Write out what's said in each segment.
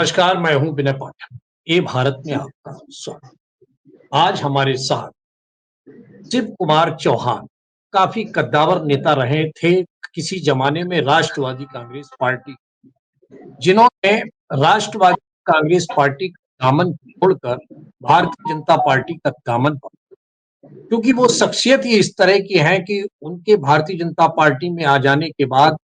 नमस्कार, मैं हूँ विनय पाठक। ये भारत में आपका स्वागत। आज हमारे साथ शिव कुमार चौहान काफ़ी कद्दावर नेता रहे थे किसी ज़माने में राष्ट्रवादी कांग्रेस पार्टी, जिन्होंने राष्ट्रवादी कांग्रेस पार्टी का दामन छोड़कर भारतीय जनता पार्टी का दामन पकड़ा। क्योंकि वो शख्सियत ही इस तरह की है कि उनके भारतीय जनता पार्टी में आ जाने के बाद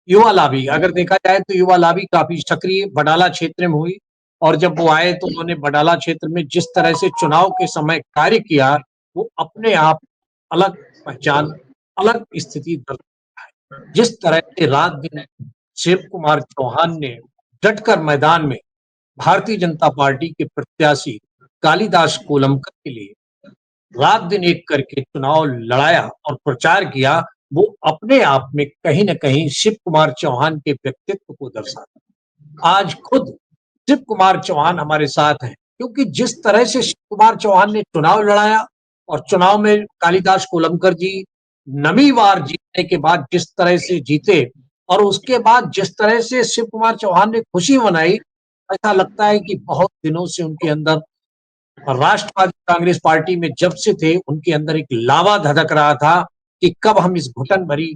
युवा लॉबी अगर देखा जाए तो युवा लॉबी काफ़ी सक्रिय बडाला क्षेत्र में हुई और जब वो आए तो उन्होंने बडाला क्षेत्र में जिस तरह से चुनाव के समय कार्य किया, वो अपने आप अलग पहचान, अलग स्थिति दर्शाता है। जिस तरह से रात-दिन शिव कुमार चौहान ने डटकर मैदान में भारतीय जनता पार्टी के प्रत्याशी कालिदास कोलंबकर के लिए रात-दिन एक करके चुनाव लड़ाया और प्रचार किया, वो अपने आप में कहीं न कहीं शिव कुमार चौहान के व्यक्तित्व को दर्शाता है। आज खुद शिव कुमार चौहान हमारे साथ हैं, क्योंकि जिस तरह से शिव कुमार चौहान ने चुनाव लड़ाया और चुनाव में कालिदास कोलंबकर जी नवीं बार जीतने के बाद जिस तरह से जीते और उसके बाद जिस तरह से शिव कुमार चौहान ने खुशी मनाई, ऐसा लगता है कि बहुत दिनों से उनके अंदर राष्ट्रवादी कांग्रेस पार्टी में जब से थे, उनके अंदर एक लावा धधक रहा था कि कब हम इस घुटन भरी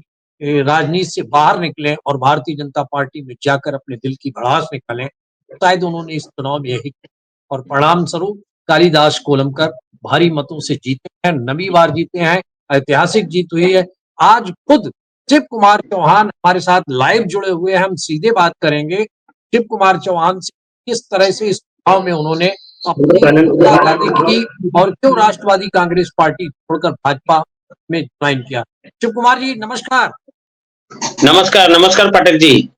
राजनीति से बाहर निकलें और भारतीय जनता पार्टी में जाकर अपने दिल की भड़ास निकालें। शायद उन्होंने इस चुनाव में यही किया और परिणाम स्वरूप कालिदास कोलंबकर भारी मतों से जीते हैं, नवीं बार जीते हैं, ऐतिहासिक जीत हुई है। आज खुद शिव कुमार चौहान हमारे साथ लाइव जुड़े हुए हैं, हम सीधे बात करेंगे शिव कुमार चौहान से किस तरह से इस चुनाव में उन्होंने अपनी आज़ादी की और क्यों राष्ट्रवादी कांग्रेस पार्टी छोड़कर भाजपा में ज्वाइन किया। शिव कुमार जी नमस्कार। नमस्कार, नमस्कार पाठक जी।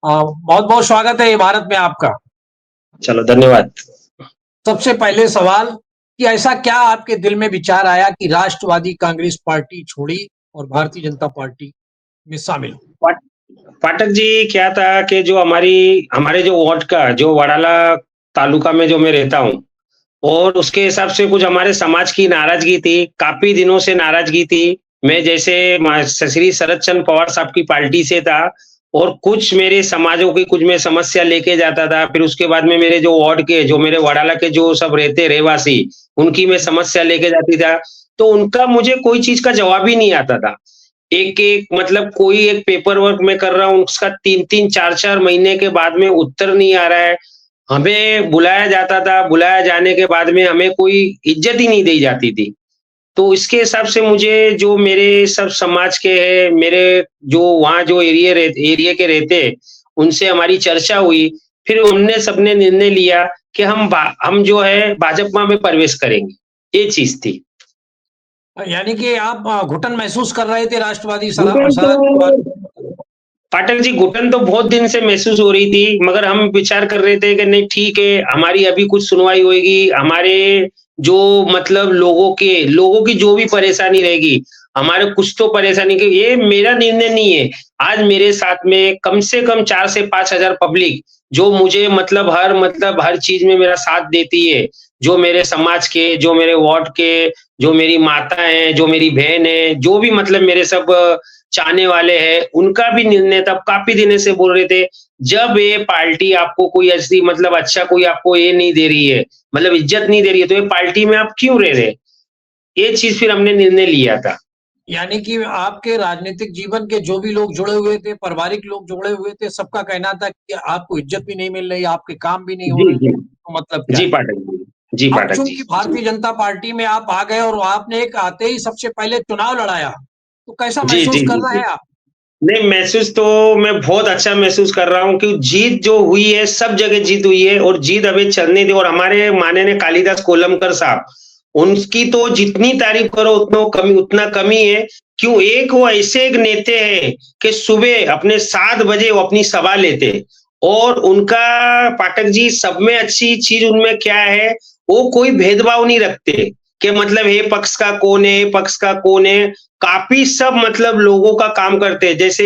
बहुत-बहुत स्वागत है ये भारत में आपका। चलो धन्यवाद। सबसे पहले सवाल कि ऐसा क्या आपके दिल में विचार आया कि राष्ट्रवादी कांग्रेस पार्टी छोड़ी और भारतीय जनता पार्टी में शामिल हो? पाठक जी क्या था कि जो हमारे जो वार्ड का जो वडाला तालुका में जो मैं रहता हूँ और उसके हिसाब से कुछ हमारे समाज की नाराजगी थी, काफ़ी दिनों से नाराजगी थी। मैं जैसे श्री शरद चंद्र पवार साहब की पार्टी से था और कुछ मेरे समाजों की कुछ मैं समस्या लेके जाता था। फिर उसके बाद में मेरे जो वार्ड के जो मेरे वडाला के जो सब रहते रहवासी, उनकी मैं समस्या लेके जाती था, तो उनका मुझे कोई चीज़ का जवाब ही नहीं आता था। एक-एक मतलब कोई एक पेपर वर्क मैं कर रहा हूँ, उसका 3-3 4-4 महीने के बाद में उत्तर नहीं आ रहा है। हमें बुलाया जाता था, बुलाया जाने के बाद में हमें कोई इज़्ज़त ही नहीं दी जाती थी। तो इसके हिसाब से मुझे जो मेरे सब समाज के हैं, मेरे जो वहाँ जो एरिया के रहते हैं, उनसे हमारी चर्चा हुई। फिर हमने सबने निर्णय लिया कि हम जो है भाजपा में प्रवेश करेंगे। ये चीज़ थी। यानी कि आप घुटन महसूस कर रहे थे राष्ट्रवादी पाठक जी घुटन तो बहुत दिन से महसूस हो रही थी, मगर हम विचार कर रहे थे कि नहीं ठीक है, हमारी अभी कुछ सुनवाई होएगी, हमारे जो मतलब लोगों की जो भी परेशानी रहेगी, हमारे कुछ तो परेशानी की ये मेरा निर्णय नहीं है। आज मेरे साथ में कम से कम 4 से 5 हज़ार पब्लिक जो मुझे मतलब हर चीज़ में मेरा साथ देती है। जो मेरे समाज के, जो मेरे वार्ड के, जो मेरी माता हैं, जो मेरी बहन है, जो भी मतलब मेरे सब चाहने वाले हैं, उनका भी निर्णय तब काफ़ी दिनों से बोल रहे थे, जब ये पार्टी आपको कोई ऐसी मतलब अच्छा कोई आपको ये नहीं दे रही है, मतलब इज़्ज़त नहीं दे रही है, तो ये पार्टी में आप क्यों रह रहे? ये चीज़ फिर हमने निर्णय लिया था। यानी कि आपके राजनीतिक जीवन के जो भी लोग जुड़े हुए थे, पारिवारिक लोग जुड़े हुए थे, सबका कहना था कि आपको इज़्ज़त भी नहीं मिल रही, आपके काम भी नहीं हो रहे, तो मतलब क्या जी है? पाठक जी। जी अब पाठक जी। चूँकि भारतीय जनता पार्टी में आप आ गए और आपने एक आते ही सबसे पहले चुनाव लड़ाया, तो कैसा जी, महसूस जी, कर जी, रहे जी। हैं आप? नहीं महसूस तो मैं बहुत अच्छा महसूस कर रहा हूँ कि जीत जो हुई है, सब जगह जीत हुई है और जीत अभी चलने दी और हमारे माननीय कालिदास कोलंबकर साहब, उनकी तो जितनी तारीफ करो उतना कम ही है। क्यों एक वो ऐसे एक नेता हैं कि सुबह अपने 7 बजे वो अपनी सभा लेते और उनका पाठक जी सब में अच्छी चीज़ उनमें क्या है, वो कोई भेदभाव नहीं रखते कि मतलब ये पक्ष का कौन है, ये पक्ष का कौन है। काफ़ी सब मतलब लोगों का काम करते हैं। जैसे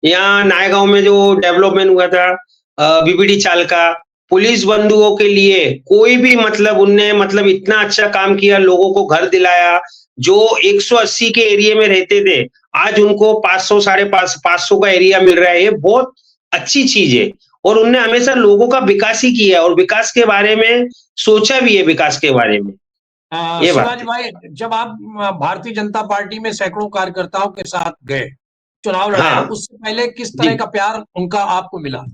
यहाँ नायगाँव में जो डेवलपमेंट हुआ था बीबीडी चाल का, पुलिस बंधुओं के लिए कोई भी मतलब उनने मतलब इतना अच्छा काम किया, लोगों को घर दिलाया, जो 180 के एरिया में रहते थे, आज उनको 500 साढ़े 500 का एरिया मिल रहा है, ये बहुत अच्छी चीज़ है। और उनने हमेशा लोगों का विकास ही किया और विकास के बारे में सोचा भी है विकास के बारे में, ये बात शिवाजी है। भाई, जब आप भारतीय जनता पार्टी में सैकड़ों कार्यकर्ताओं के साथ गए, चुनाव लड़ाया, हाँ, उससे पहले किस तरह जी। का प्यार उनका आपको मिला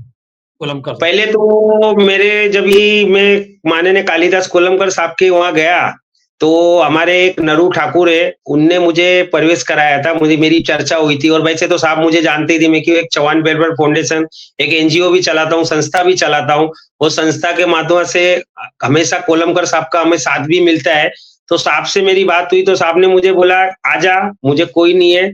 कोलमकर से? पहले तो मेरे जब ही मैं माननीय कालिदास कोलंबकर साहब के वहाँ गया, तो हमारे एक नरू ठाकुर है, उनने मुझे प्रवेश कराया था, मुझे मेरी चर्चा हुई थी और वैसे तो साहब मुझे जानते ही थे, मैं क्यों एक चौहान वेलफेयर फाउंडेशन, एक एनजीओ भी चलाता हूँ, संस्था भी चलाता हूँ। वो संस्था के माध्यम से हमेशा कोलंबकर साहब का हमें साथ भी मिलता है। तो साहब से मेरी बात हुई तो साहब ने मुझे बोला, "आजा, मुझे कोई नहीं है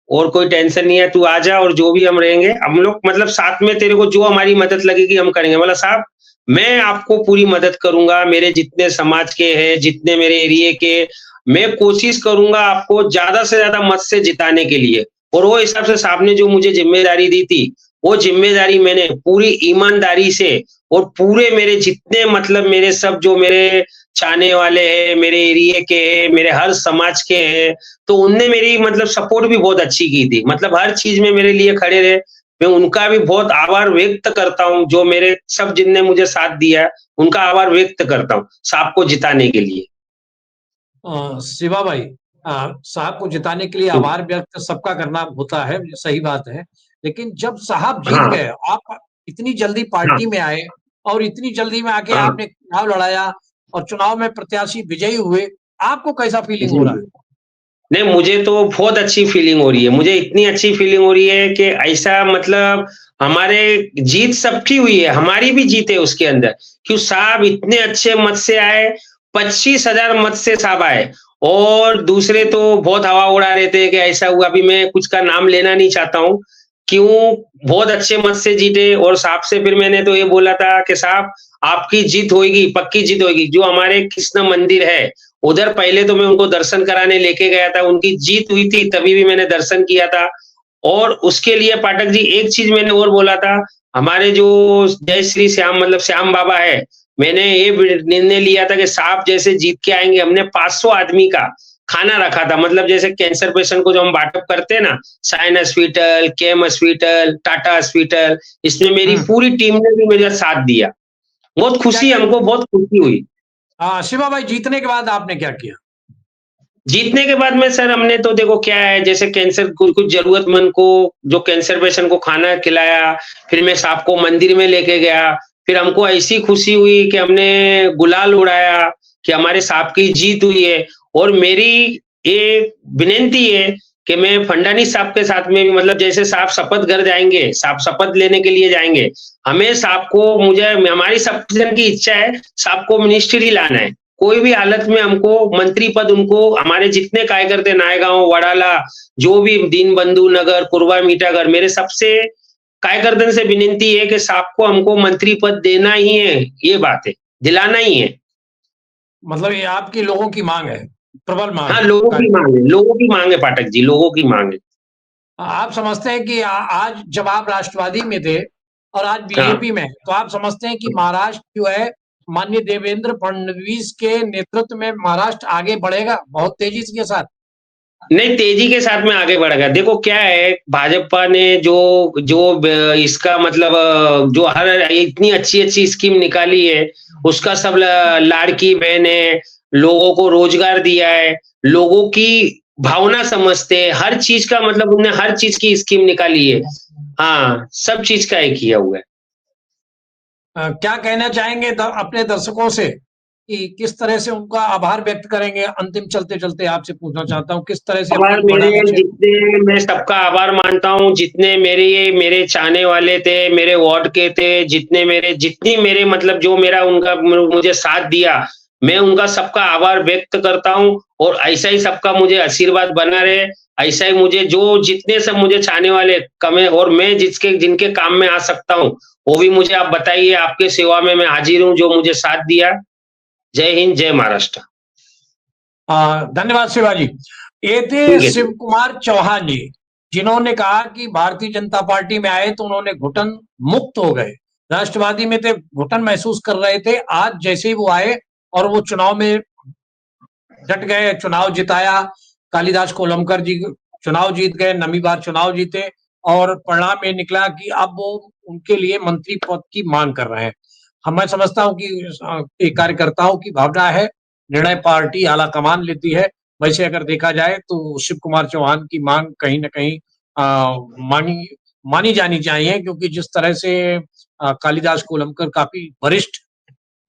और कोई टेंशन नहीं है, तू आजा और जो भी हम रहेंगे, हम लोग मतलब साथ में तेरे को जो हमारी मदद लगेगी हम करेंगे।" बोला, "साहब, मैं आपको पूरी मदद करूँगा, मेरे जितने समाज के हैं, जितने मेरे एरिये के, मैं कोशिश करूँगा आपको ज़्यादा से ज़्यादा मत से जिताने के लिए।" और वो हिसाब से साहब ने जो मुझे ज़िम्मेदारी दी थी, वो ज़िम्मेदारी मैंने पूरी ईमानदारी से और पूरे मेरे जितने मतलब मेरे सब जो मेरे चाहने वाले हैं, मेरे एरिये के हैं, मेरे हर समाज के हैं, तो उनने मेरी मतलब सपोर्ट भी बहुत अच्छी की थी। मतलब हर चीज़ में मेरे लिए खड़े रहे। मैं उनका भी बहुत आभार व्यक्त करता हूँ, जो मेरे सब जिनने मुझे साथ दिया, उनका आभार व्यक्त करता हूँ, साहब को जिताने के लिए। शिवा भाई, साहब को जिताने के लिए आभार व्यक्त सबका करना होता है, सही बात है। लेकिन जब साहब जीत हाँ, गए, आप इतनी जल्दी हाँ, पार्टी में आए और इतनी जल्दी में आके हाँ। आपने चुनाव लड़ाया और चुनाव में प्रत्याशी विजयी हुए, आपको कैसा फीलिंग हो जी, रहा जी। है? नहीं, मुझे तो बहुत अच्छी फीलिंग हो रही है। मुझे इतनी अच्छी फीलिंग हो रही है कि ऐसा मतलब हमारे जीत सबकी हुई है, हमारी भी जीत है उसके अंदर। क्यों साहब इतने अच्छे मत से आए, 25,000 मत से साहब आए और दूसरे तो बहुत हवा उड़ा रहे थे कि ऐसा हुआ, अभी मैं कुछ का नाम लेना नहीं चाहता हूँ। क्यों बहुत अच्छे मत से जीते और साहब से फिर मैंने तो ये बोला था कि साहब आपकी जीत होएगी, पक्की जीत होएगी। जो हमारे कृष्ण मंदिर है, उधर पहले तो मैं उनको दर्शन कराने लेके गया था, उनकी जीत हुई थी तभी भी मैंने दर्शन किया था। और उसके लिए पाठक जी एक चीज़ मैंने और बोला था, हमारे जो जय श्री श्याम मतलब श्याम बाबा है, मैंने ये निर्णय लिया था कि साहब जैसे जीत के आएँगे, हमने 500 आदमी का खाना रखा था। मतलब जैसे कैंसर पेशेंट को जो हम बाँटअप करते हैं ना, साइन हॉस्पिटल, केम हॉस्पिटल, टाटा हॉस्पिटल, इसमें मेरी हुँ। पूरी टीम ने भी मेरा साथ दिया। बहुत क्या खुशी क्या हमको बहुत खुशी हुई। शिवा भाई, जीतने के बाद आपने क्या किया? जीतने के बाद में सर हमने तो देखो क्या है जैसे कैंसर कुछ जरूरतमंद को जो कैंसर पेशेंट को खाना खिलाया, फिर मैं साहब को मंदिर में लेके गया, फिर हमको ऐसी खुशी हुई कि हमने गुलाल उड़ाया कि हमारे साहब की जीत हुई है और मेरी ये विनती है कि मैं फंडानी साहब के साथ में भी मतलब जैसे साहब शपथ घर जाएँगे, साहब शपथ लेने के लिए जाएँगे, हमें साहब को मुझे हमारी सब जन की इच्छा है, साहब को मिनिस्ट्री लाना है। कोई भी हालत में हमको मंत्री पद उनको हमारे जितने कार्यकर्ता नायगांव, वडाला, जो भी दीनबंधु नगर, पूर्वा मीठागर मेरे सबसे कार्यकर्ताओं से विनती है कि साहब को हमको मंत्री पद देना ही है, ये बात है, दिलाना ही है। मतलब ये आपकी लोगों की माँग है, प्रबल माँग हाँ, है। लोगों की माँग है पाठक जी, लोगों की माँग है। आप समझते हैं कि आज जब आप राष्ट्रवादी में थे और आज हाँ। बीजेपी में हैं, तो आप समझते हैं कि महाराष्ट्र जो है माननीय देवेंद्र फडणवीस के नेतृत्व में महाराष्ट्र आगे बढ़ेगा बहुत तेजी के साथ? नहीं, तेजी के साथ में आगे बढ़ गया। देखो क्या है, भाजपा ने जो जो इसका मतलब जो हर इतनी अच्छी-अच्छी स्कीम निकाली है, उसका सब लाड़की बहन है, लोगों को रोज़गार दिया है, लोगों की भावना समझते हैं, हर चीज़ का मतलब उन्होंने हर चीज़ की स्कीम निकाली है। हाँ, सब चीज़ का ये किया हुआ है। क्या कहना चाहेंगे अपने दर्शकों से कि किस तरह से उनका आभार व्यक्त करेंगे? अंतिम चलते-चलते आपसे पूछना चाहता हूँ, किस तरह से आभार अपनी मेरे बढ़ा जितने मैं सबका आभार मानता हूँ, जितने मेरे चाहने वाले थे, मेरे वार्ड के थे, जितनी मेरे मतलब जो मेरा उनका मुझे साथ दिया, मैं उनका सबका आभार व्यक्त करता हूँ और ऐसा ही सबका मुझे आशीर्वाद बना रहे, ऐसा ही मुझे जो जितने सब मुझे चाहने वाले कमे और मैं जिसके जिनके काम में आ सकता हूँ, वो भी मुझे आप बताइए, आपके सेवा में मैं हाज़िर हूँ, जो मुझे साथ दिया। जय हिंद, जय महाराष्ट्र। धन्यवाद शिवाजी। ये थे ठीक है, शिव ठीक। कुमार चौहान जी, जिन्होंने कहा कि भारतीय जनता पार्टी में आए तो उन्होंने घुटन मुक्त हो गए। राष्ट्रवादी में थे, घुटन महसूस कर रहे थे। आज जैसे ही वो आए और वो चुनाव में डट गए, चुनाव जिताया, कालिदास कोलंबकर जी चुनाव जीत गए, नवी बार चुनाव जीते और परिणाम ये निकला कि अब वो उनके लिए मंत्री पद की मांग कर रहे हैं। मैं समझता हूँ कि एक कार्यकर्ताओं की भावना है, निर्णय पार्टी आला कमान लेती है। वैसे अगर देखा जाए तो शिव कुमार चौहान की मांग कहीं न कहीं मानी मानी जानी चाहिए, क्योंकि जिस तरह से कालिदास कोलंबकर काफ़ी वरिष्ठ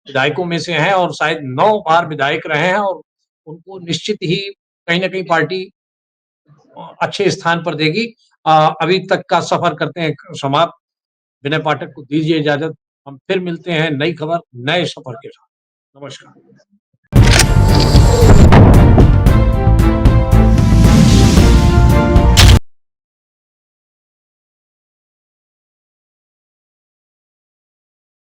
विधायकों में से हैं और शायद 9 बार विधायक रहे हैं, और उनको निश्चित ही कहीं न कहीं पार्टी अच्छे स्थान पर देगी। अभी तक का सफ़र करते हैं समाप्त। विनय पाठक को दीजिए इजाज़त। हम फिर मिलते हैं नई खबर, नए सफ़र के साथ। नमस्कार।